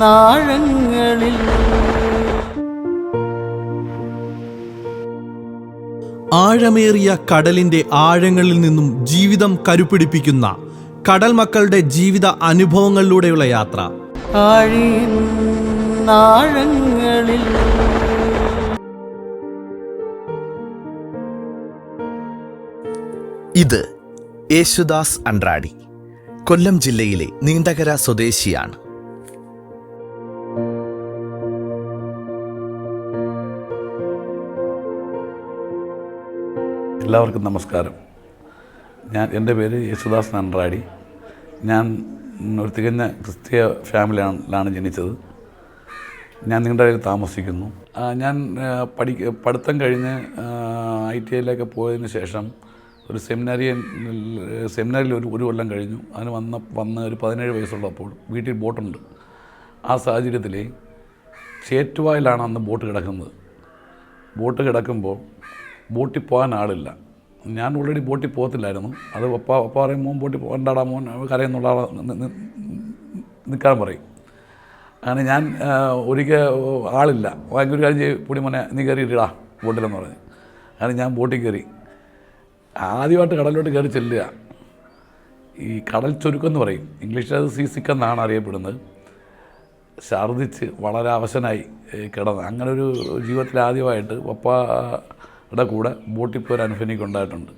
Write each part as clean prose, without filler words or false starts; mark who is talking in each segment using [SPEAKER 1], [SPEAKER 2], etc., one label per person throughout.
[SPEAKER 1] ആഴങ്ങളിൽ
[SPEAKER 2] ആഴമേറിയ കടലിന്റെ ആഴങ്ങളിൽ നിന്നും ജീവിതം കരുപിടിപ്പിക്കുന്ന കടൽ മക്കളുടെ ജീവിത അനുഭവങ്ങളിലൂടെയുള്ള യാത്ര.
[SPEAKER 1] ആഴിയിൻ ആഴങ്ങളിൽ
[SPEAKER 3] ഇത് യേശുദാസ് അൻഡ്രാടി, കൊല്ലം ജില്ലയിലെ നീണ്ടകര സ്വദേശിയാണ്.
[SPEAKER 4] എല്ലാവർക്കും നമസ്കാരം. എൻ്റെ പേര് യേശുദാസ് അൻഡ്രാടി. ഞാൻ ഒരു തികഞ്ഞ ക്രിസ്തീയ ഫാമിലിയിലാണ് ജനിച്ചത്. ഞാൻ നീണ്ടകരയിൽ താമസിക്കുന്നു. ഞാൻ പഠിത്തം കഴിഞ്ഞ് ITIയിലേക്ക് പോയതിന് ശേഷം ഒരു സെമിനാരിയിൽ ഒരു കൊല്ലം കഴിഞ്ഞു. അതിന് വന്ന് ഒരു 17 വയസ്സുള്ളപ്പോൾ വീട്ടിൽ ബോട്ടുണ്ട്. ആ സാഹചര്യത്തിൽ ചേറ്റുവായിലാണ് അന്ന് ബോട്ട് കിടക്കുന്നത്. ബോട്ട് കിടക്കുമ്പോൾ ബോട്ടിൽ പോകാൻ ആളില്ല. ഞാൻ ഓൾറെഡി ബോട്ടിൽ പോകത്തില്ലായിരുന്നു. അത് പപ്പ പറയും, മോൻ ബോട്ടിൽ പോകണ്ടാടാ, മോൻ കരയെന്നുള്ള നിൽക്കാൻ പറയും. അങ്ങനെ ഞാൻ ഒരിക്കൽ ആളില്ല, ഭയങ്കര കാര്യം ചെയ്യും, പൊടി മോനെ നീ കയറിയിട്ടാ ബോട്ടിലെന്ന് പറഞ്ഞ്. അങ്ങനെ ഞാൻ ബോട്ടിൽ കയറി. ആദ്യമായിട്ട് കടലിലോട്ട് കയറി ചെല്ലുക. ഈ കടൽ ചൊരുക്കെന്ന് പറയും, ഇംഗ്ലീഷിൽ അത് സീ സിക്ക് എന്നാണ് അറിയപ്പെടുന്നത്. ഛർദ്ദിച്ച് വളരെ അവശനായി കിടന്ന്. അങ്ങനെ ഒരു ജീവിതത്തിൽ ആദ്യമായിട്ട് പപ്പയുടെ കൂടെ ബോട്ടിൽ പോയൊരു അനുഭവം എനിക്കുണ്ടായിട്ടുണ്ട്.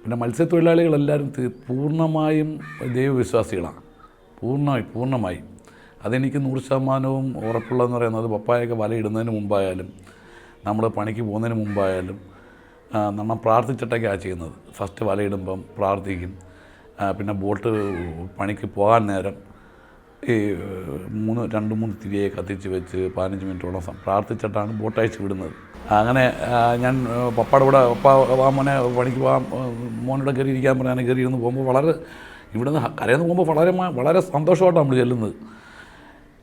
[SPEAKER 4] പിന്നെ മത്സ്യത്തൊഴിലാളികളെല്ലാവരും പൂർണ്ണമായും ദൈവവിശ്വാസികളാണ്. പൂർണ്ണമായും അതെനിക്ക് 100% ഉറപ്പുള്ളതെന്ന് പറയുന്നത്, പപ്പായൊക്കെ വലയിടുന്നതിന് മുമ്പായാലും നമ്മൾ പണിക്ക് പോകുന്നതിന് മുമ്പായാലും നമ്മൾ പ്രാർത്ഥിച്ചിട്ടൊക്കെയാണ് ചെയ്യുന്നത്. ഫസ്റ്റ് വലയിടുമ്പം പ്രാർത്ഥിക്കും. പിന്നെ ബോട്ട് പണിക്ക് പോകാൻ നേരം ഈ 2-3 തിരിയെ കത്തിച്ച് വെച്ച് 15 മിനിറ്റോളം പ്രാർത്ഥിച്ചിട്ടാണ് ബോട്ട് അയച്ച് വിടുന്നത്. അങ്ങനെ ഞാൻ പപ്പയുടെ കൂടെ മോനെ പണിക്ക് പോകാൻ മോനോടെ കയറി ഇരിക്കാൻ പറയാൻ കയറി ഇരുന്ന് പോകുമ്പോൾ വളരെ ഇവിടുന്ന് കരയെന്ന് പോകുമ്പോൾ വളരെ സന്തോഷമായിട്ടാണ് നമ്മൾ ചെല്ലുന്നത്.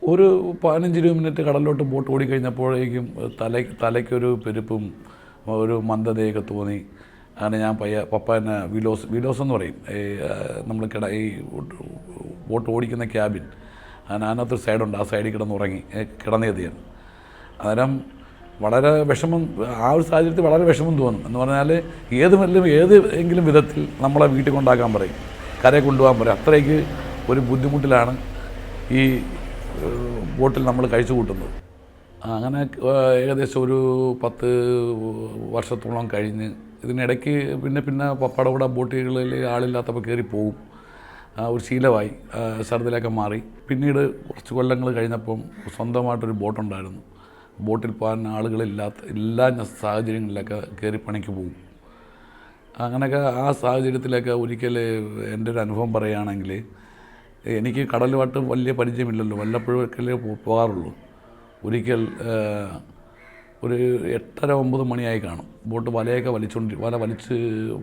[SPEAKER 4] ഒരു 15-20 മിനിറ്റ് കടലിലോട്ട് ബോട്ട് ഓടിക്കഴിഞ്ഞപ്പോഴേക്കും തലയ്ക്കൊരു പെരുപ്പും ഒരു മന്ദതയൊക്കെ തോന്നി. അങ്ങനെ ഞാൻ പപ്പ എന്നെ വിലോസ് എന്ന് പറയും, നമ്മൾ ഈ ബോട്ട് ഓടിക്കുന്ന ക്യാബിൻ, അതിനകത്തൊരു സൈഡുണ്ട്, ആ സൈഡിൽ കിടന്നെത്തിയാണ്. അന്നേരം വളരെ വിഷമം, ആ ഒരു സാഹചര്യത്തിൽ വളരെ വിഷമം തോന്നും. എന്ന് പറഞ്ഞാൽ ഏതെങ്കിലും വിധത്തിൽ നമ്മളെ വീട്ടിൽ കൊണ്ടാക്കാൻ പറയും, കരയെ കൊണ്ടുപോകാൻ പറയും. അത്രയ്ക്ക് ഒരു ബുദ്ധിമുട്ടിലാണ് ഈ ബോട്ടിൽ നമ്മൾ കഴിച്ചു കൂട്ടുന്നത്. അങ്ങനെ ഏകദേശം ഒരു 10 വർഷത്തോളം കഴിഞ്ഞ്, ഇതിനിടയ്ക്ക് പിന്നെ പപ്പയുടെ കൂടെ ബോട്ടുകളിൽ ആളില്ലാത്തപ്പോൾ കയറി പോകും. ഒരു ശീലമായി, ഛർദിലൊക്കെ മാറി. പിന്നീട് കുറച്ച് കൊല്ലങ്ങൾ കഴിഞ്ഞപ്പം സ്വന്തമായിട്ടൊരു ബോട്ടുണ്ടായിരുന്നു. ബോട്ടിൽ പോകാൻ എല്ലാ സാഹചര്യങ്ങളിലൊക്കെ കയറി പണിക്ക് പോകും. അങ്ങനെയൊക്കെ ആ സാഹചര്യത്തിലൊക്കെ ഒരിക്കൽ എൻ്റെ ഒരു അനുഭവം പറയുകയാണെങ്കിൽ, എനിക്ക് കടലുമായിട്ട് വലിയ പരിചയമില്ലല്ലോ, വല്ലപ്പോഴൊക്കെ പോകാറുള്ളൂ. ഒരിക്കൽ ഒരു 8:30-9 മണിയായി കാണും. ബോട്ട് വലയൊക്കെ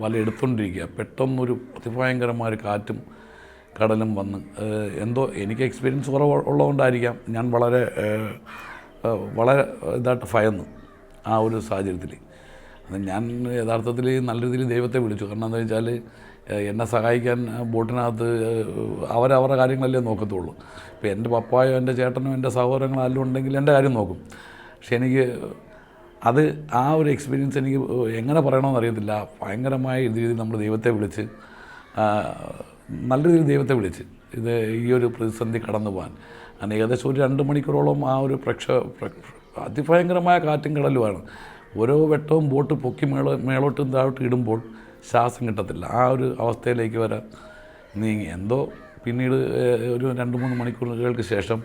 [SPEAKER 4] വല എടുത്തുകൊണ്ടിരിക്കുക. പെട്ടെന്നൊരു അതിഭയങ്കരമായ കാറ്റും കടലും വന്ന്, എന്തോ എനിക്ക് എക്സ്പീരിയൻസ് കുറവുള്ളതുകൊണ്ടായിരിക്കാം, ഞാൻ വളരെ ഇതായിട്ട് ഭയന്നു ആ ഒരു സാഹചര്യത്തിൽ. അത് ഞാൻ യഥാർത്ഥത്തിൽ നല്ല രീതിയിൽ ദൈവത്തെ വിളിച്ചു. കാരണം എന്താ വെച്ചാൽ, എന്നെ സഹായിക്കാൻ ബോട്ടിനകത്ത് അവരവരുടെ കാര്യങ്ങളല്ലേ നോക്കത്തുള്ളൂ. ഇപ്പോൾ എൻ്റെ പപ്പായോ എൻ്റെ ചേട്ടനോ എൻ്റെ സഹോദരങ്ങളോ ആരും ഉണ്ടെങ്കിൽ എൻ്റെ കാര്യം നോക്കും. പക്ഷെ എനിക്ക് ആ ഒരു എക്സ്പീരിയൻസ് എനിക്ക് എങ്ങനെ പറയണമെന്ന് അറിയത്തില്ല. ഭയങ്കരമായ രീതിയിൽ നമ്മൾ ദൈവത്തെ വിളിച്ച്, നല്ല രീതിയിൽ ദൈവത്തെ വിളിച്ച് ഈ ഒരു പ്രതിസന്ധി കടന്നു പോകാൻ. അങ്ങനെ ഏകദേശം ഒരു 2 മണിക്കൂറോളം ആ ഒരു അതിഭയങ്കരമായ കാറ്റും കടലുമാണ്. ഓരോ വെട്ടവും ബോട്ട് പൊക്കി മേളോട്ടും താഴോട്ട് ഇടുമ്പോൾ ശ്വാസം കിട്ടത്തില്ല. ആ ഒരു അവസ്ഥയിലേക്ക് വരെ നീങ്ങി. എന്തോ പിന്നീട് ഒരു 2-3 മണിക്കൂറുകൾക്ക് ശേഷം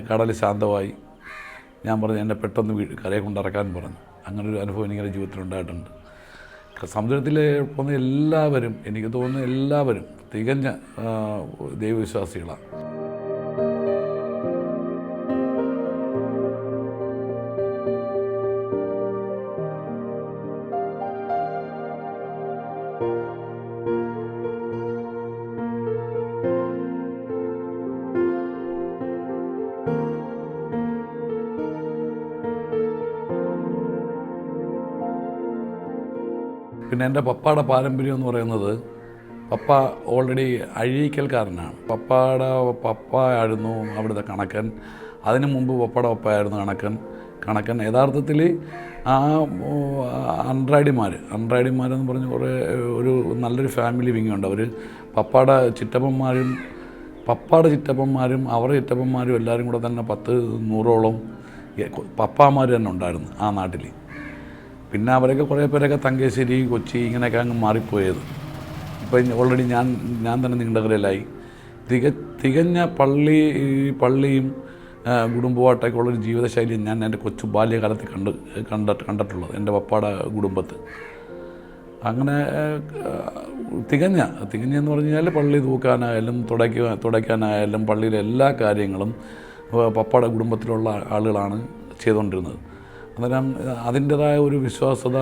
[SPEAKER 4] കടൽ ശാന്തമായി. ഞാൻ പറഞ്ഞു, എന്നെ പെട്ടെന്ന് കരയെ കൊണ്ടിറക്കാൻ പറഞ്ഞു. അങ്ങനൊരു അനുഭവം എനിക്കെൻ്റെ ജീവിതത്തിലുണ്ടായിട്ടുണ്ട്. സമുദ്രത്തിൽ പോകുന്ന എല്ലാവരും, എനിക്ക് തോന്നുന്നു എല്ലാവരും തികഞ്ഞ ദൈവവിശ്വാസികളാണ്. പിന്നെ എൻ്റെ പപ്പയുടെ പാരമ്പര്യം എന്ന് പറയുന്നത്, പപ്പ ഓൾറെഡി അഴീക്കൽക്കാരനാണ്. പപ്പ ആയിരുന്നു അവിടുത്തെ കണക്കൻ. അതിനു മുമ്പ് പപ്പയുടെ പപ്പയായിരുന്നു കണക്കൻ. യഥാർത്ഥത്തിൽ ആ അൺറാഡിമാരെന്ന് പറഞ്ഞ് ഒരു നല്ലൊരു ഫാമിലി വിങ്ങുണ്ട്. അവർ പപ്പയുടെ ചിറ്റപ്പന്മാരും അവരുടെ ചിറ്റപ്പന്മാരും എല്ലാവരും കൂടെ തന്നെ 100-100ഓളം പപ്പാമാർ തന്നെ ഉണ്ടായിരുന്നു ആ നാട്ടിൽ. പിന്നെ അവരൊക്കെ കുറേ പേരൊക്കെ തങ്കശ്ശേരി, കൊച്ചി ഇങ്ങനെയൊക്കെ അങ്ങ് മാറിപ്പോയത്. ഇപ്പം ഓൾറെഡി ഞാൻ തന്നെ നീണ്ടകരയിലായി. തികഞ്ഞ പള്ളിയും കുടുംബമായിട്ടൊക്കെയുള്ളൊരു ജീവിതശൈലി ഞാൻ എൻ്റെ കൊച്ചു ബാല്യകാലത്ത് കണ്ടിട്ടുള്ളത് എൻ്റെ പപ്പയുടെ കുടുംബത്ത്. അങ്ങനെ തികഞ്ഞെന്ന് പറഞ്ഞു കഴിഞ്ഞാൽ പള്ളി തൂക്കാനായാലും തുടയ്ക്കാനായാലും പള്ളിയിലെ എല്ലാ കാര്യങ്ങളും പപ്പയുടെ കുടുംബത്തിലുള്ള ആളുകളാണ് ചെയ്തുകൊണ്ടിരുന്നത്. അന്നേരം അതിൻ്റേതായ ഒരു വിശ്വാസത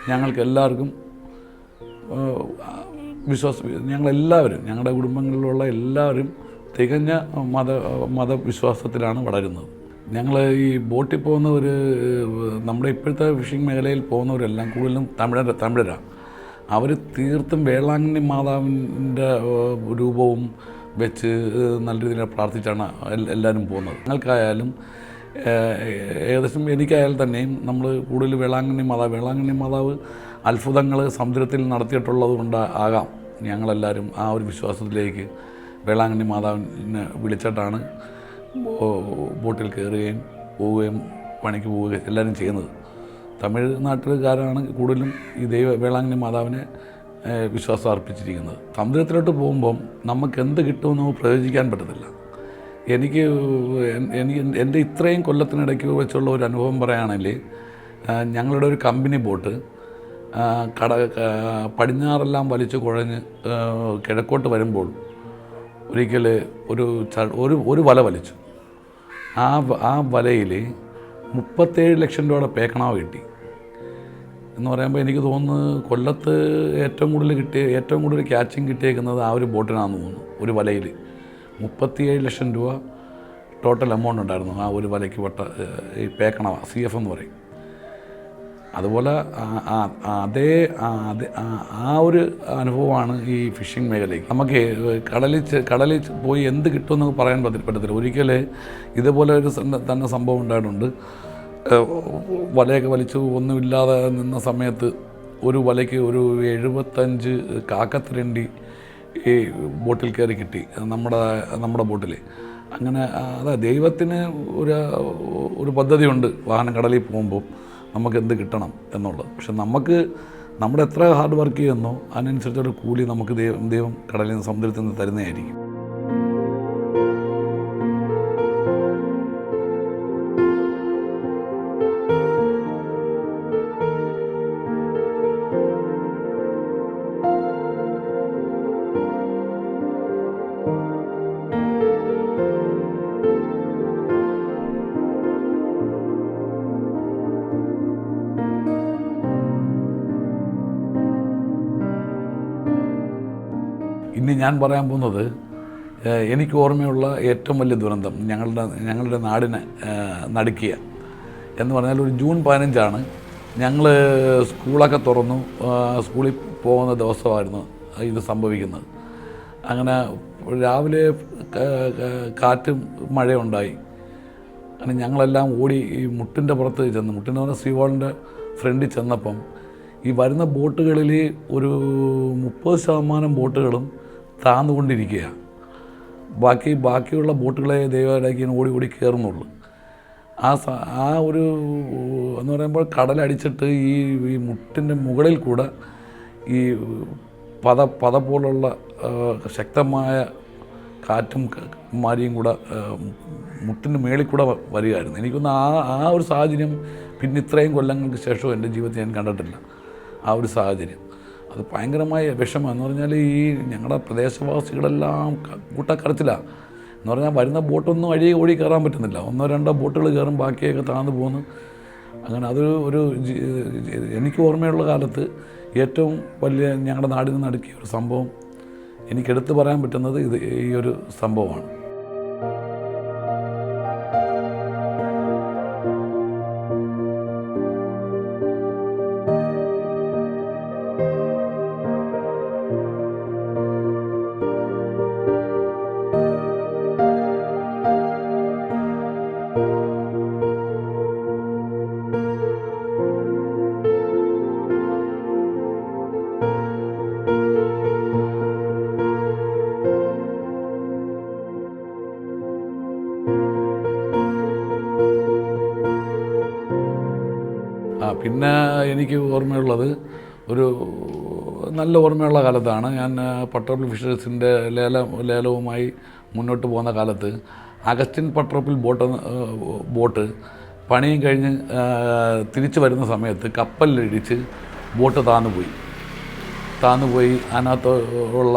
[SPEAKER 4] ഞങ്ങൾക്ക് എല്ലാവർക്കും ഞങ്ങളെല്ലാവരും ഞങ്ങളുടെ കുടുംബങ്ങളിലുള്ള എല്ലാവരും തികഞ്ഞ മതവിശ്വാസത്തിലാണ് വളരുന്നത്. ഞങ്ങൾ ഈ ബോട്ടിൽ പോകുന്നവർ, നമ്മുടെ ഇപ്പോഴത്തെ ഫിഷിംഗ് മേഖലയിൽ പോകുന്നവരെല്ലാം കൂടുതലും തമിഴരാണ്. അവർ തീർത്തും വേളാങ്കണ്ണി മാതാവിൻ്റെ രൂപവും വെച്ച് നല്ല രീതിയിൽ പ്രാർത്ഥിച്ചാണ് എല്ലാവരും പോകുന്നത്. ഞങ്ങൾക്കായാലും ഏകദേശം എനിക്കായാലും തന്നെയും നമ്മൾ കൂടുതൽ വേളാങ്കണ്ണി മാതാവ് അത്ഭുതങ്ങൾ സമുദ്രത്തിൽ നടത്തിയിട്ടുള്ളത് കൊണ്ട് ആകാം ഞങ്ങളെല്ലാവരും ആ ഒരു വിശ്വാസത്തിലേക്ക് വേളാങ്കണ്ണി മാതാവിനെ വിളിച്ചിട്ടാണ് ബോട്ടിൽ കയറുകയും പോവുകയും പണിക്ക് പോവുകയും എല്ലാവരും ചെയ്യുന്നത്. തമിഴ്നാട്ടുകാരാണ് കൂടുതലും ഈ വേളാങ്കണ്ണി മാതാവിനെ വിശ്വാസം അർപ്പിച്ചിരിക്കുന്നത്. സമുദ്രത്തിലോട്ട് പോകുമ്പം നമുക്ക് എന്ത് കിട്ടുമെന്ന് പ്രവചിക്കാൻ പറ്റത്തില്ല. എനിക്ക് എൻ്റെ ഇത്രയും കൊല്ലത്തിനിടയ്ക്ക് വെച്ചുള്ള ഒരു അനുഭവം പറയുകയാണെങ്കിൽ, ഞങ്ങളുടെ ഒരു കമ്പനി ബോട്ട് പടിഞ്ഞാറെല്ലാം വലിച്ചു കുഴഞ്ഞ് കിഴക്കോട്ട് വരുമ്പോൾ ഒരിക്കൽ ഒരു വല വലിച്ചു. ആ വലയിൽ 37 ലക്ഷം രൂപയുടെ പേക്കണാവ് കിട്ടി എന്ന് പറയുമ്പോൾ എനിക്ക് തോന്നുന്നു കൊല്ലത്ത് ഏറ്റവും കൂടുതൽ ക്യാച്ചിങ് കിട്ടിയേക്കുന്നത് ആ ഒരു ബോട്ടിനാണെന്ന് തോന്നുന്നു. ഒരു വലയിൽ 37 ലക്ഷം രൂപ ടോട്ടൽ എമൗണ്ട് ഉണ്ടായിരുന്നു ആ ഒരു വലയ്ക്ക് ഈ പേക്കണവ CF എന്ന് പറയും. അതുപോലെ ആ ഒരു അനുഭവമാണ് ഈ ഫിഷിംഗ് മേഖലയ്ക്ക്. നമുക്ക് കടലിൽ പോയി എന്ത് കിട്ടുമെന്ന് പറയാൻ പറ്റത്തില്ല. ഒരിക്കൽ ഇതുപോലെ ഒരു തന്നെ സംഭവം ഉണ്ടായിട്ടുണ്ട്. വലയൊക്കെ വലിച്ചു ഒന്നുമില്ലാതെ നിന്ന സമയത്ത് ഒരു വലയ്ക്ക് ഒരു 75 കാക്കത്തിരണ്ടി ഈ ബോട്ടിൽ കയറി കിട്ടി, നമ്മുടെ ബോട്ടിൽ. അങ്ങനെ ദൈവത്തിന് ഒരു പദ്ധതിയുണ്ട് വാഹനം കടലിൽ പോകുമ്പോൾ നമുക്ക് എന്ത് കിട്ടണം എന്നുള്ളത്. പക്ഷെ നമ്മുടെ എത്ര ഹാർഡ് വർക്ക് ചെയ്യുന്നോ അതിനനുസരിച്ചൊരു കൂലി നമുക്ക് ദൈവം കടലിൽ നിന്ന് സമുദ്രത്തിൽ നിന്ന് തരുന്നതായിരിക്കും. ഇനി ഞാൻ പറയാൻ പോകുന്നത് എനിക്ക് ഓർമ്മയുള്ള ഏറ്റവും വലിയ ദുരന്തം ഞങ്ങളുടെ നാടിനെ നടുക്കിയ എന്ന് പറഞ്ഞാൽ ഒരു ജൂൺ 15 ഞങ്ങൾ സ്കൂളൊക്കെ തുറന്നു സ്കൂളിൽ പോകുന്ന ദിവസമായിരുന്നു ഇത് സംഭവിക്കുന്നത്. അങ്ങനെ രാവിലെ കാറ്റും മഴയുണ്ടായി. അങ്ങനെ ഞങ്ങളെല്ലാം ഓടി ഈ മുട്ടിൻ്റെ പുറത്ത് ചെന്ന്, മുട്ടിൻ്റെ പറഞ്ഞാൽ സീവാളിൻ്റെ ഫ്രണ്ടിൽ ചെന്നപ്പം ഈ വരുന്ന ബോട്ടുകളിൽ ഒരു 30% ബോട്ടുകളും താന്നുകൊണ്ടിരിക്കുക. ബാക്കിയുള്ള ബോട്ടുകളെ ദൈവമാക്കി ഓടി കയറുന്നുള്ളൂ. ആ ഒരു എന്ന് പറയുമ്പോൾ കടലടിച്ചിട്ട് ഈ മുട്ടിൻ്റെ മുകളിൽ കൂടെ ഈ പത പോലുള്ള ശക്തമായ കാറ്റും മാരിയും കൂടെ മുട്ടിൻ്റെ മേളിൽ കൂടെ വരികയായിരുന്നു. എനിക്കൊന്ന് ആ ഒരു സാഹചര്യം പിന്നെ ഇത്രയും കൊല്ലങ്ങൾക്ക് ശേഷം എൻ്റെ ജീവിതത്തിൽ ഞാൻ കണ്ടിട്ടില്ല. ആ ഒരു സാഹചര്യം അത് ഭയങ്കരമായ വിഷമം എന്ന് പറഞ്ഞാൽ ഈ ഞങ്ങളുടെ പ്രദേശവാസികളെല്ലാം കൂട്ടക്കരച്ചിലാണ്. എന്ന് പറഞ്ഞാൽ വരുന്ന ബോട്ടൊന്നും ഓടി കയറാൻ പറ്റുന്നില്ല. 1-2 ബോട്ടുകൾ കയറും, ബാക്കിയൊക്കെ താഴ്ന്നു പോകുന്നു. അങ്ങനെ അതൊരു എനിക്ക് ഓർമ്മയുള്ള കാലത്ത് ഏറ്റവും വലിയ ഞങ്ങളുടെ നാടിന് നടുക്കിയ ഒരു സംഭവം എനിക്കെടുത്ത് പറയാൻ പറ്റുന്നത് ഈ ഒരു സംഭവമാണ്. പിന്നെ എനിക്ക് ഓർമ്മയുള്ളത് ഒരു നല്ല ഓർമ്മയുള്ള കാലത്താണ്. ഞാൻ പട്രോപ്പിൾ ഫിഷേഴ്സിൻ്റെ ലേലവുമായി മുന്നോട്ട് പോകുന്ന കാലത്ത് അഗസ്റ്റിൻ പട്രോപ്പിൾ ബോട്ട് പണിയും കഴിഞ്ഞ് തിരിച്ചു വരുന്ന സമയത്ത് കപ്പലിലിടിച്ച് ബോട്ട് താന്നുപോയി. അതിനകത്ത് ഉള്ള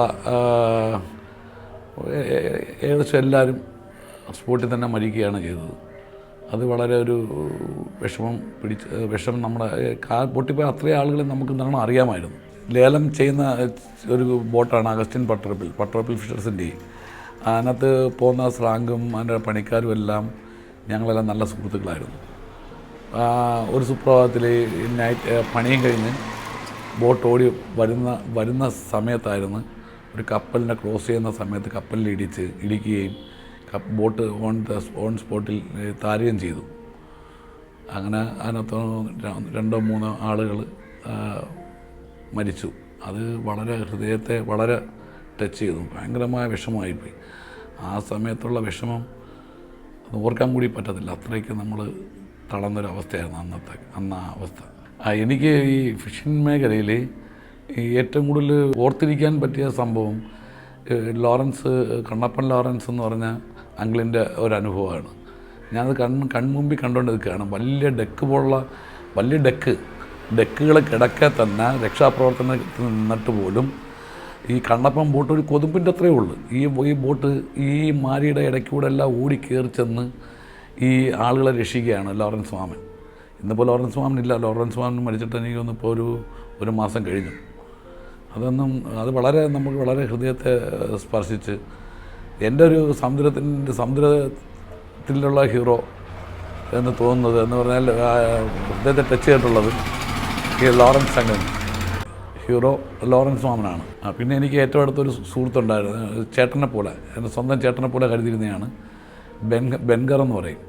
[SPEAKER 4] ഏകദേശം എല്ലാവരും സ്പോട്ടിൽ തന്നെ മരിക്കുകയാണ് ചെയ്തത്. അത് വളരെ ഒരു വിഷമം നമ്മുടെ പൊട്ടിപ്പോയ അത്രയും ആളുകളെ നമുക്ക് എന്താണ് അറിയാമായിരുന്നു. ലേലം ചെയ്യുന്ന ഒരു ബോട്ടാണ് അഗസ്റ്റിൻ പട്രോപ്പിൾ ഫിഷേഴ്സിൻ്റെ. അതിനകത്ത് പോകുന്ന സ്രാങ്കും അതിൻ്റെ പണിക്കാരും എല്ലാം ഞങ്ങളെല്ലാം നല്ല സുഹൃത്തുക്കളായിരുന്നു. ഒരു സുപ്രഭാതത്തിൽ നൈറ്റ് പണിയും കഴിഞ്ഞ് ബോട്ട് ഓടി വരുന്ന സമയത്തായിരുന്നു ഒരു കപ്പലിനെ ക്രോസ് ചെയ്യുന്ന സമയത്ത് കപ്പലിൽ ഇടിക്കുകയും ബോട്ട് ഓൺ സ്പോട്ടിൽ താരുകയും ചെയ്തു. അങ്ങനെ അതിനകത്ത് 2-3 ആളുകൾ മരിച്ചു. അത് വളരെ ഹൃദയത്തെ വളരെ ടച്ച് ചെയ്തു. ഭയങ്കരമായ വിഷമമായിപ്പോയി. ആ സമയത്തുള്ള വിഷമം ഓർക്കാൻ കൂടി പറ്റത്തില്ല. അത്രയ്ക്ക് നമ്മൾ തളർന്നൊരവസ്ഥയായിരുന്നു അന്ന് ആ അവസ്ഥ. എനിക്ക് ഈ ഫിഷിംഗ് മേഖലയിൽ ഏറ്റവും കൂടുതൽ ഓർത്തിരിക്കാൻ പറ്റിയ സംഭവം കണ്ണപ്പൻ ലോറൻസ് എന്ന് പറഞ്ഞ അങ്കിളിൻ്റെ ഒരനുഭവമാണ്. ഞാനത് കൺമുമ്പിൽ കണ്ടുകൊണ്ട് നിൽക്കുകയാണ്. വലിയ ഡെക്ക് പോലുള്ള വലിയ ഡെക്കുകൾ കിടക്കെ തന്നെ രക്ഷാപ്രവർത്തനത്തിൽ നിന്നിട്ട് പോലും ഈ കണ്ണപ്പൻ ബോട്ട് ഒരു കൊതുമ്പിൻ്റെ അത്രയേ ഉള്ളൂ. ഈ ബോട്ട് ഈ മാരിയുടെ ഇടയ്ക്കൂടെ എല്ലാം ഓടി കയറി ചെന്ന് ഈ ആളുകളെ രക്ഷിക്കുകയാണ് ലോറൻസ് മാമൻ. ഇന്നിപ്പോൾ ലോറൻസ് മാമനില്ല. ലോറൻസ് മാമൻ മരിച്ചിട്ട് എനിക്ക് തോന്നുന്നു ഇപ്പോൾ ഒരു മാസം കഴിഞ്ഞു. അത് നമുക്ക് വളരെ ഹൃദയത്തെ സ്പർശിച്ച് എൻ്റെ ഒരു സമുദ്രത്തിലുള്ള ഹീറോ എന്ന് തോന്നുന്നത് എന്ന് പറഞ്ഞാൽ ഹൃദയത്തെ ടച്ച് ചെയ്തിട്ടുള്ളത് ഈ ലോറൻസ് മാമനാണ്. പിന്നെ എനിക്ക് ഏറ്റവും അടുത്തൊരു സുഹൃത്തുണ്ടായിരുന്നു, ചേട്ടനെ പോലെ, എൻ്റെ സ്വന്തം ചേട്ടനെ പോലെ കരുതിയിരുന്നതാണ് ബെൻഗർ എന്ന് പറയും.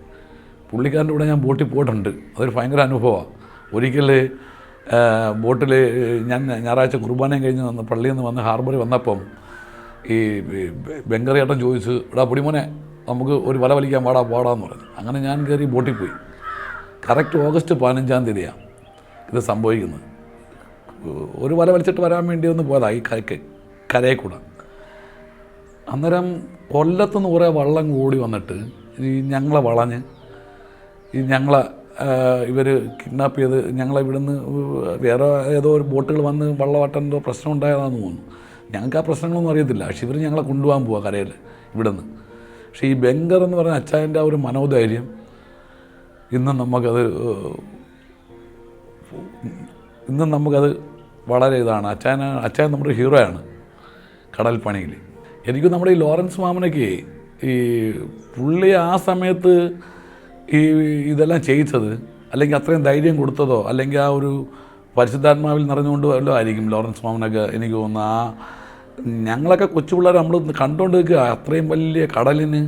[SPEAKER 4] പുള്ളിക്കാരൻ്റെ കൂടെ ഞാൻ ബോട്ടിൽ പോയിട്ടുണ്ട്. അതൊരു ഭയങ്കര അനുഭവമാണ്. ഒരിക്കൽ ബോട്ടിൽ ഞാൻ ഞായറാഴ്ച കുർബാനയും കഴിഞ്ഞ് പള്ളിയിൽ നിന്ന് വന്ന് ഹാർബറിൽ വന്നപ്പം ഈ ബെങ്കർ ചേട്ടൻ ചോദിച്ചു, എടാ പൊടിമോനെ നമുക്ക് ഒരു വല വലിക്കാൻ പാടാന്ന് പറഞ്ഞു. അങ്ങനെ ഞാൻ കയറി ബോട്ടിൽ പോയി. കറക്റ്റ് ഓഗസ്റ്റ് 15-ാം തീയതിയാണ് ഇത് സംഭവിക്കുന്നത്. ഒരു വല വലിച്ചിട്ട് വരാൻ വേണ്ടി ഒന്ന് പോയതാണ് ഈ കരയിൽ കൂടെ. അന്നേരം കൊല്ലത്തുനിന്ന് കുറേ വള്ളം കൂടി വന്നിട്ട് ഞങ്ങളെ വളഞ്ഞ് ഇവർ കിഡ്നാപ്പ് ചെയ്ത് ഞങ്ങളെ ഇവിടുന്ന് വേറെ ഏതോ ഒരു ബോട്ടുകൾ വന്ന് വള്ളവട്ടൻ്റെ പ്രശ്നം ഉണ്ടായതാണെന്ന് തോന്നുന്നു. ഞങ്ങൾക്ക് ആ പ്രശ്നങ്ങളൊന്നും അറിയത്തില്ല. പക്ഷെ ഇവർ ഞങ്ങളെ കൊണ്ടുപോകാൻ പോവുക കരയിൽ ഇവിടുന്ന്. പക്ഷേ ഈ ബെങ്കർ എന്ന് പറഞ്ഞ അച്ചായൻ്റെ ആ ഒരു മനോധൈര്യം ഇന്നും നമുക്കത് വളരെ ഇതാണ്. അച്ചായൻ നമ്മുടെ ഹീറോയാണ് കടൽ പണിയിൽ. എനിക്ക് നമ്മുടെ ഈ ലോറൻസ് മാമനൊക്കെ ഈ പുള്ളി ആ സമയത്ത് ഇതെല്ലാം ചെയ്യിച്ചത്, അല്ലെങ്കിൽ അത്രയും ധൈര്യം കൊടുത്തതോ, അല്ലെങ്കിൽ ആ ഒരു പരിശുദ്ധാത്മാവിൽ നിറഞ്ഞുകൊണ്ട് വല്ലതും ആയിരിക്കും ലോറൻസ് മാമനൊക്കെ. എനിക്ക് തോന്നുന്നു ഞങ്ങളൊക്കെ കൊച്ചു പിള്ളേർ നമ്മൾ കണ്ടുകൊണ്ട് നിൽക്കുക. അത്രയും വലിയ കടലിന്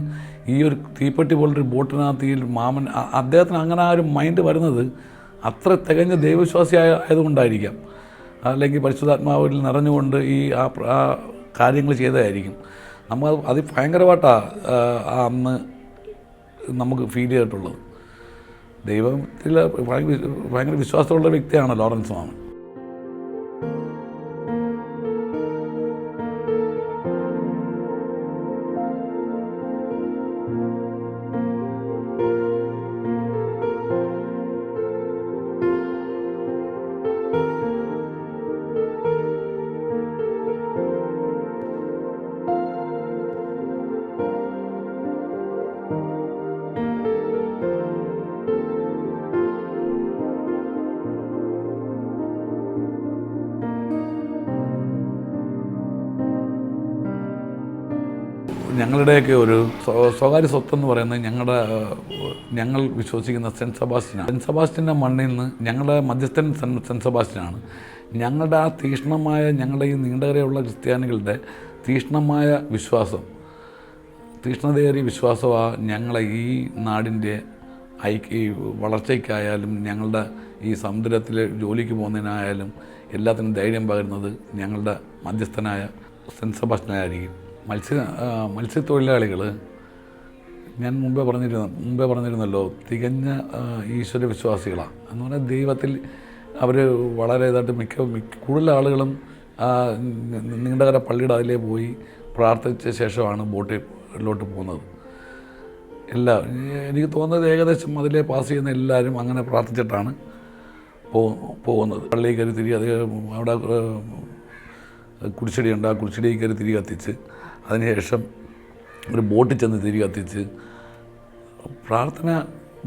[SPEAKER 4] ഈ ഒരു തീപ്പെട്ടി പോലൊരു ബോട്ടിനകത്ത് ഈ മാമൻ, അദ്ദേഹത്തിന് അങ്ങനെ ആ ഒരു മൈൻഡ് വരുന്നത് അത്ര തികഞ്ഞ ദൈവവിശ്വാസി ആയതുകൊണ്ടായിരിക്കാം, അല്ലെങ്കിൽ പരിശുദ്ധാത്മാവിൽ നിറഞ്ഞുകൊണ്ട് ആ കാര്യങ്ങൾ ചെയ്തതായിരിക്കും. അത് ഭയങ്കരമായിട്ടാണ് അന്ന് നമുക്ക് ഫീൽ ചെയ്തിട്ടുള്ളത്. ദൈവത്തിൽ ഭയങ്കര വിശ്വാസമുള്ള വ്യക്തിയാണ് ലോറൻസ് മാമൻ. ഞങ്ങളുടെയൊക്കെ ഒരു സ്വകാര്യ സ്വത്തെന്ന് പറയുന്നത് ഞങ്ങൾ വിശ്വസിക്കുന്ന സെൻറ്റ് സെബാസ്റ്റ്യനാണ്. സെൻറ്റ് സെബാസ്റ്റ്യൻ്റെ മണ്ണിൽ നിന്ന് ഞങ്ങളുടെ മധ്യസ്ഥൻ സെൻറ്റ് സെബാസ്റ്റ്യനാണ്. ഞങ്ങളുടെ ആ തീക്ഷ്ണമായ, ഞങ്ങളുടെ ഈ നീണ്ടകരയുള്ള ക്രിസ്ത്യാനികളുടെ തീക്ഷ്ണമായ തീക്ഷ്ണതയേറിയ വിശ്വാസമാണ് ഞങ്ങളെ ഈ നാടിൻ്റെ വളർച്ചയ്ക്കായാലും ഞങ്ങളുടെ ഈ സമുദ്രത്തിൽ ജോലിക്ക് പോകുന്നതിനായാലും എല്ലാത്തിനും ധൈര്യം പകരുന്നത് ഞങ്ങളുടെ മധ്യസ്ഥനായ സെൻറ്റ് സെബാസ്റ്റ്യനായിരിക്കും. മത്സ്യത്തൊഴിലാളികൾ ഞാൻ മുമ്പേ പറഞ്ഞിരുന്നല്ലോ, തികഞ്ഞ ഈശ്വര വിശ്വാസികളാണ് എന്ന് പറഞ്ഞാൽ ദൈവത്തിൽ അവർ വളരെ ഇതായിട്ട് കൂടുതൽ ആളുകളും നീണ്ടകര പള്ളിയുടെ അതിലേ പോയി പ്രാർത്ഥിച്ച ശേഷമാണ് ബോട്ടിലോട്ട് പോകുന്നത്. എനിക്ക് തോന്നുന്നത് ഏകദേശം അതിലേ പാസ് ചെയ്യുന്ന എല്ലാവരും അങ്ങനെ പ്രാർത്ഥിച്ചിട്ടാണ് പോകുന്നത്. പള്ളിയിൽ കയറി തിരി അത് അവിടെ കുരിശടിയുണ്ട്, ആ കുരിശടിയിൽ കയറി തിരി കത്തിച്ച് അതിനുശേഷം ഒരു ബോട്ടിൽ ചെന്ന് തിരി കത്തിച്ച് പ്രാർത്ഥന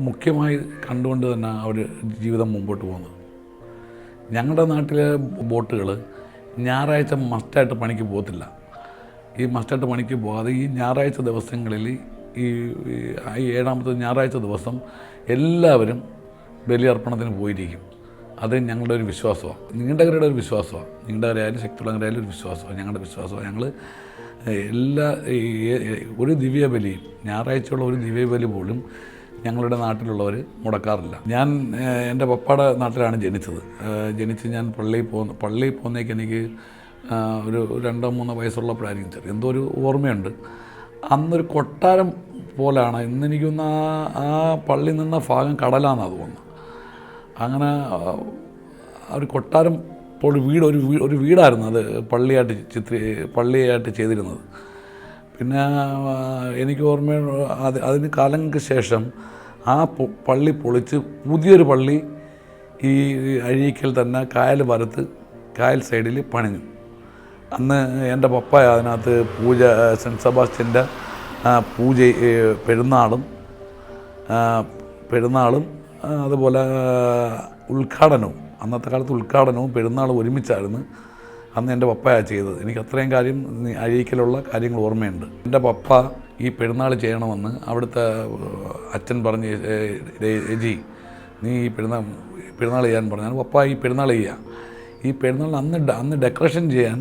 [SPEAKER 4] മുഖ്യമായി കണ്ടുകൊണ്ട് തന്നെ അവർ ജീവിതം മുമ്പോട്ട് പോകുന്നത്. ഞങ്ങളുടെ നാട്ടിലെ ബോട്ടുകൾ ഞായറാഴ്ച മസ്റ്റായിട്ട് പണിക്ക് പോകത്തില്ല. ഈ മസ്റ്റായിട്ട് പണിക്ക് പോകാതെ ഈ ഞായറാഴ്ച ദിവസങ്ങളിൽ ഈ 7ാമത്തെ ഞായറാഴ്ച ദിവസം എല്ലാവരും ബലിയർപ്പണത്തിന് പോയിരിക്കും. അത് ഞങ്ങളുടെ ഒരു വിശ്വാസമാണ്, നീണ്ടകരയുടെ ഒരു വിശ്വാസമാണ്. നീണ്ടകരയായാലും ശക്തികുളങ്ങരയായാലും ഒരു വിശ്വാസമാണ്, ഞങ്ങളുടെ വിശ്വാസമാണ്. ഞങ്ങൾ ഒരു ദിവ്യബലിയും ഞായറാഴ്ചയുള്ള ഒരു ദിവ്യബലി പോലും ഞങ്ങളുടെ നാട്ടിലുള്ളവർ മുടക്കാറില്ല. ഞാൻ എൻ്റെ പപ്പയുടെ നാട്ടിലാണ് ജനിച്ച് ഞാൻ പള്ളിയിൽ പോകുന്നേക്ക് എനിക്ക് ഒരു 2-3 വയസ്സുള്ളപ്പോഴായിരിക്കും എന്തോ ഒരു ഓർമ്മയുണ്ട്. അന്നൊരു കൊട്ടാരം പോലാണ്. ഇന്നെനിക്കൊന്ന് ആ പള്ളി നിന്ന ഭാഗം കടലാണെന്നാണ് തോന്നുന്നത്. അങ്ങനെ ഒരു കൊട്ടാരം ഇപ്പോൾ ഒരു വീടായിരുന്നു അത് പള്ളിയായിട്ട് ചെയ്തിരുന്നത്. പിന്നെ എനിക്ക് ഓർമ്മ അതിന് കാലങ്ങൾക്ക് ശേഷം ആ പള്ളി പൊളിച്ച് പുതിയൊരു പള്ളി ഈ അഴീക്കൽ തന്നെ കായൽ സൈഡിൽ പണിഞ്ഞു. അന്ന് എൻ്റെ പപ്പ അതിനകത്ത് സെൻറ്റ് സെബാസ്റ്റ്യൻ്റെ പെരുന്നാളും അതുപോലെ ഉദ്ഘാടനവും, അന്നത്തെ കാലത്ത് ഉദ്ഘാടനവും പെരുന്നാളും ഒരുമിച്ചായിരുന്നു അന്ന് എൻ്റെ പപ്പയാണ് ചെയ്തത്. എനിക്ക് അത്രയും കാര്യം അഴീക്കലുള്ള കാര്യങ്ങൾ ഓർമ്മയുണ്ട്. എൻ്റെ പപ്പ ഈ പെരുന്നാൾ ചെയ്യണമെന്ന് അവിടുത്തെ അച്ഛൻ പറഞ്ഞ്, രജി നീ ഈ പെരുന്നാൾ ചെയ്യാൻ പറഞ്ഞാൽ പപ്പ ഈ പെരുന്നാൾ ചെയ്യാം. ഈ പെരുന്നാളിന് അന്ന് ഡെക്കറേഷൻ ചെയ്യാൻ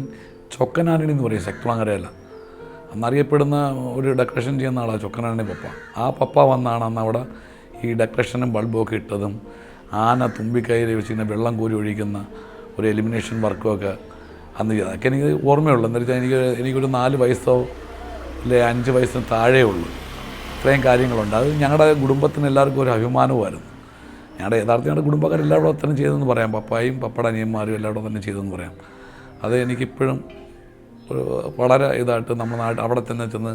[SPEAKER 4] ചൊക്കനാരണി എന്ന് പറയും, ശക്തികുളങ്ങരയല്ല, അന്നറിയപ്പെടുന്ന ഒരു ഡെക്കറേഷൻ ചെയ്യുന്ന ആളാണ് ചൊക്കനാരണി പപ്പ. ആ പപ്പ വന്നാണ് അന്ന് അവിടെ ഈ ഡെക്കറേഷനും ബൾബൊക്കെ ഇട്ടതും ആന തുമ്പിക്കൈയിൽ വെച്ചിങ്ങനെ വെള്ളം കോരി ഒഴിക്കുന്ന ഒരു എലിമിനേഷൻ വർക്കുമൊക്കെ അന്ന് ചെയ്തത്. അതൊക്കെ എനിക്ക് ഓർമ്മയുള്ളൂ. എന്താ വെച്ചാൽ എനിക്കൊരു 4 വയസ്സോ അല്ലെ 5 വയസ്സിന് താഴേ ഉള്ളൂ. ഇത്രയും കാര്യങ്ങളുണ്ട്. അത് ഞങ്ങളുടെ കുടുംബത്തിന് എല്ലാവർക്കും ഒരു അഭിമാനവുമായിരുന്നു. ഞങ്ങളുടെ കുടുംബക്കാരെല്ലാവരും തന്നെ ചെയ്തെന്ന് പറയാം. പപ്പായും പപ്പയുടെ അനിയന്മാരും എല്ലാവരും തന്നെ ചെയ്തെന്ന് പറയാം. അത് എനിക്കിപ്പോഴും വളരെ ഇതായിട്ട് നമ്മുടെ അവിടെ ചെന്ന്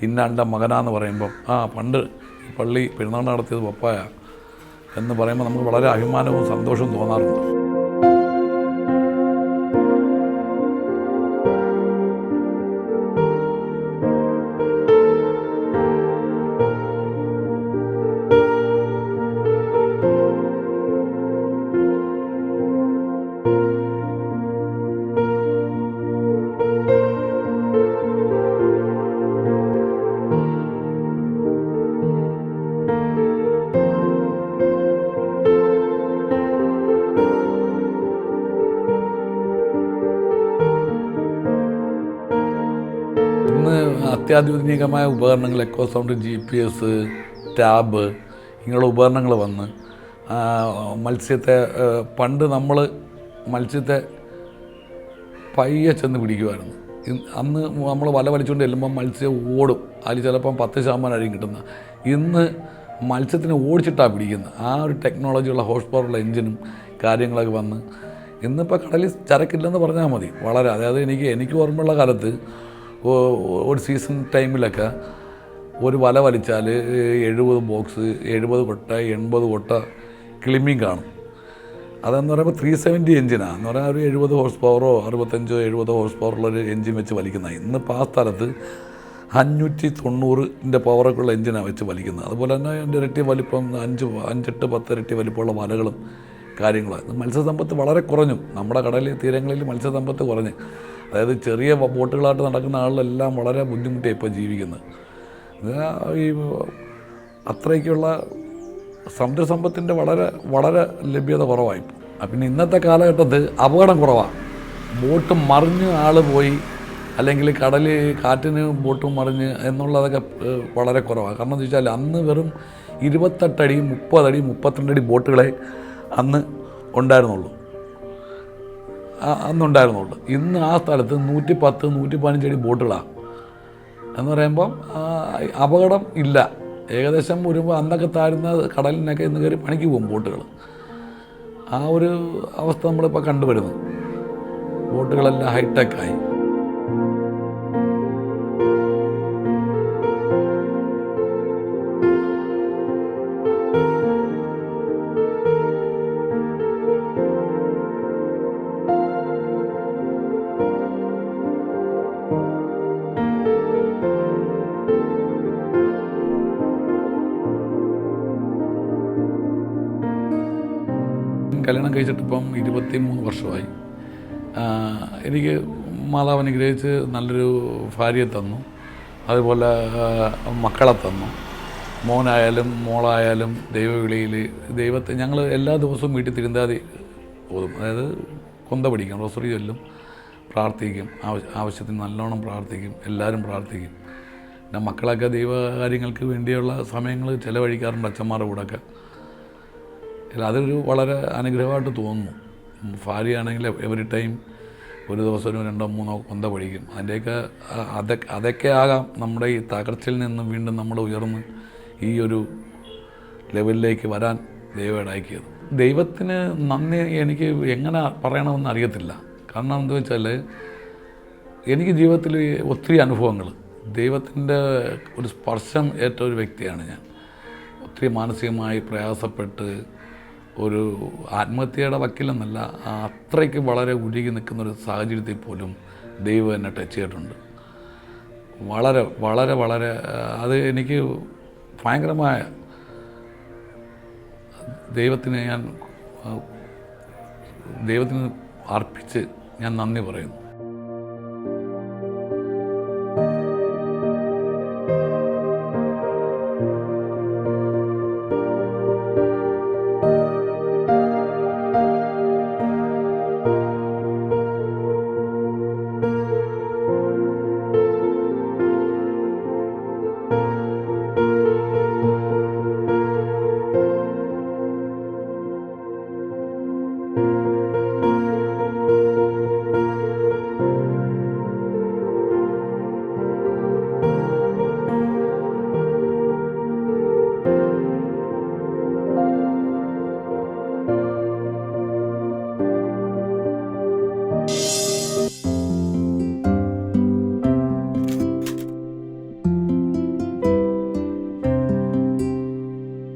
[SPEAKER 4] ഇന്നാളുടെ മകനാന്ന് പറയുമ്പം പണ്ട് ഈ പള്ളി പെരുന്നാൾ നടത്തിയത് പപ്പായ എന്ന് പറയുമ്പോൾ നമുക്ക് വളരെ അഭിമാനവും സന്തോഷവും തോന്നാറുണ്ട്. അത്യാധുനികമായ ഉപകരണങ്ങൾ, എക്കോ സൗണ്ട്, GPS, ടാബ് ഇങ്ങനെയുള്ള ഉപകരണങ്ങൾ വന്ന് പണ്ട് നമ്മൾ മത്സ്യത്തെ പയ്യെ ചെന്ന് പിടിക്കുമായിരുന്നു. അന്ന് നമ്മൾ വല വലിച്ചുകൊണ്ട് ചെല്ലുമ്പോൾ മത്സ്യം ഓടും, അതിൽ ചിലപ്പം 10% കിട്ടുന്ന. ഇന്ന് മത്സ്യത്തിനെ ഓടിച്ചിട്ടാണ് പിടിക്കുന്നത്. ആ ഒരു ടെക്നോളജിയുള്ള ഹോഴ്സ് പവറുള്ള എഞ്ചിനും കാര്യങ്ങളൊക്കെ വന്ന് ഇന്നിപ്പോൾ കടലിൽ ചരക്കില്ലെന്ന് പറഞ്ഞാൽ മതി. വളരെ അതായത് എനിക്ക് ഓർമ്മയുള്ള കാലത്ത് ഒരു സീസൺ ടൈമിലൊക്കെ ഒരു വല വലിച്ചാൽ 70 ബോക്സ്, 70 കൊട്ട, 80 കൊട്ട ക്ലിമ്മിങ് കാണും. അതെന്ന് പറയുമ്പോൾ 370 എഞ്ചിനാണ് എന്ന് പറഞ്ഞാൽ ഒരു 70 ഹോഴ്സ് പവറോ 65-70 ഹോഴ്സ് പവറുള്ളൊരു എഞ്ചിൻ വെച്ച് വലിക്കുന്നത്. ഇന്നിപ്പോൾ ആ സ്ഥലത്ത് 590 പവറൊക്കെ ഉള്ള എഞ്ചിനാണ് വെച്ച് വലിക്കുന്നത്. അതുപോലെ തന്നെ അതിൻ്റെ ഇരട്ടി വലിപ്പം 5-8-10 ഇരട്ടി വലിപ്പമുള്ള വലകളും കാര്യങ്ങളാണ്. മത്സ്യസമ്പത്ത് വളരെ കുറഞ്ഞു. നമ്മുടെ കടലിൽ തീരങ്ങളിൽ മത്സ്യസമ്പത്ത് കുറഞ്ഞ്, അതായത് ചെറിയ ബോട്ടുകളായിട്ട് നടക്കുന്ന ആളെല്ലാം വളരെ ബുദ്ധിമുട്ടിയാണ് ഇപ്പോൾ ജീവിക്കുന്നത്. ഈ അത്രയ്ക്കുള്ള സമുദ്രസമ്പത്തിൻ്റെ വളരെ ലഭ്യത കുറവായി. പിന്നെ ഇന്നത്തെ കാലഘട്ടത്തിൽ അപകടം കുറവാണ്. ബോട്ട് മറിഞ്ഞ് ആൾ പോയി അല്ലെങ്കിൽ കാറ്റിന് ബോട്ട് മറിഞ്ഞ് എന്നുള്ളതൊക്കെ വളരെ കുറവാണ്. കാരണം എന്താ വെച്ചാൽ അന്ന് വെറും 28 അടി, 30 അടി, 32 അടി ബോട്ടുകളെ അന്ന് ഉണ്ടായിരുന്നുള്ളൂ. ഇന്ന് ആ സ്ഥലത്ത് 110-115 അടി ബോട്ടുകളാണ് എന്ന് പറയുമ്പം അപകടം ഇല്ല. ഏകദേശം വരുമ്പോൾ അന്നൊക്കെ താഴ്ന്ന കടലിനൊക്കെ ഇന്ന് കയറി പണിക്ക് പോകും ബോട്ടുകൾ. ആ ഒരു അവസ്ഥ നമ്മളിപ്പോൾ കണ്ടുവരുന്നു. ബോട്ടുകളെല്ലാം ഹൈടെക്കായി. കല്യാണം കഴിച്ചിട്ടിപ്പം 23 വർഷമായി. എനിക്ക് മാതാവ് അനുഗ്രഹിച്ച് നല്ലൊരു ഭാര്യയെ തന്നു, അതുപോലെ മക്കളെ തന്നു. മോനായാലും മോളായാലും ദൈവവിളിയിൽ ദൈവത്തെ ഞങ്ങൾ എല്ലാ ദിവസവും വീട്ടിൽ തിരുന്താതി ഓതും. അതായത് കൊന്ത പിടിക്കും, റോസറി ചൊല്ലും, പ്രാർത്ഥിക്കും, ആവശ്യത്തിന് നല്ലോണം പ്രാർത്ഥിക്കും, എല്ലാവരും പ്രാർത്ഥിക്കും. പിന്നെ മക്കളൊക്കെ ദൈവകാര്യങ്ങൾക്ക് വേണ്ടിയുള്ള സമയങ്ങൾ ചിലവഴിക്കാറുണ്ട് അച്ഛന്മാരുടെ കൂടെയൊക്കെ. അതൊരു വളരെ അനുഗ്രഹമായിട്ട് തോന്നുന്നു. ഭാര്യയാണെങ്കിൽ എവറി ടൈം ഒരു ദിവസം 2-3 കൊന്ത പഠിക്കും. അതൊക്കെ ആകാം നമ്മുടെ ഈ തകർച്ചയിൽ നിന്ന് വീണ്ടും നമ്മൾ ഉയർന്ന് ഈ ഒരു ലെവലിലേക്ക് വരാൻ ദൈവം ഇടയാക്കിയത്. ദൈവത്തിന് നന്ദി എനിക്ക് എങ്ങനെ പറയണമെന്ന് അറിയത്തില്ല. കാരണം എന്താ വെച്ചാൽ എനിക്ക് ജീവിതത്തിൽ ഒത്തിരി അനുഭവങ്ങൾ, ദൈവത്തിൻ്റെ ഒരു സ്പർശം ഏറ്റ ഒരു വ്യക്തിയാണ് ഞാൻ. ഒത്തിരി മാനസികമായി പ്രയാസപ്പെട്ട് ഒരു ആത്മഹത്യയുടെ വക്കിലെന്നല്ല, അത്രയ്ക്ക് വളരെ ഉരുകി നിൽക്കുന്നൊരു സാഹചര്യത്തിൽ പോലും ദൈവം എന്നെ ടച്ച് ചെയ്തിട്ടുണ്ട്. വളരെ വളരെ വളരെ അത് എനിക്ക് ഭയങ്കരമായ ദൈവത്തിന് അർപ്പിച്ച് ഞാൻ നന്ദി പറയുന്നു.